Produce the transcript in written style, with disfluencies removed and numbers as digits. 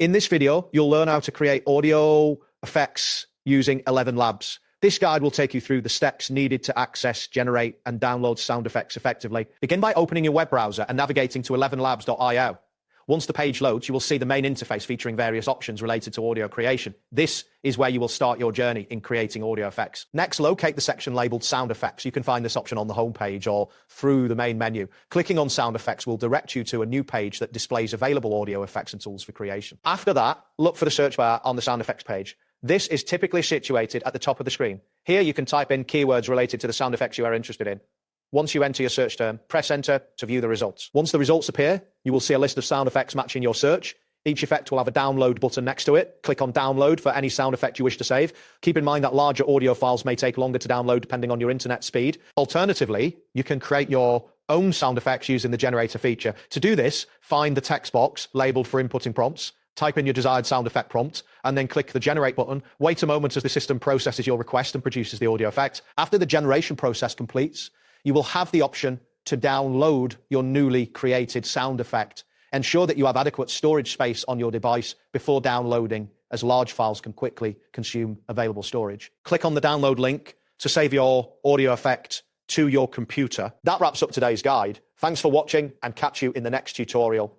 In this video, you'll learn how to create audio effects using ElevenLabs. This guide will take you through the steps needed to access, generate, and download sound effects effectively. Begin by opening your web browser and navigating to ElevenLabs.io. Once the page loads, you will see the main interface featuring various options related to audio creation. This is where you will start your journey in creating audio effects. Next, locate the section labeled Sound Effects. You can find this option on the home page or through the main menu. Clicking on Sound Effects will direct you to a new page that displays available audio effects and tools for creation. After that, look for the search bar on the Sound Effects page. This is typically situated at the top of the screen. Here you can type in keywords related to the sound effects you are interested in. Once you enter your search term, press enter to view the results. Once the results appear, you will see a list of sound effects matching your search. Each effect will have a download button next to it. Click on download for any sound effect you wish to save. Keep in mind that larger audio files may take longer to download depending on your internet speed. Alternatively, you can create your own sound effects using the generator feature. To do this, find the text box labeled for inputting prompts. Type in your desired sound effect prompt, and then click the generate button. Wait a moment as the system processes your request and produces the audio effect. After the generation process completes, you will have the option to download your newly created sound effect. Ensure that you have adequate storage space on your device before downloading, as large files can quickly consume available storage. Click on the download link to save your audio effect to your computer. That wraps up today's guide. Thanks for watching, and catch you in the next tutorial.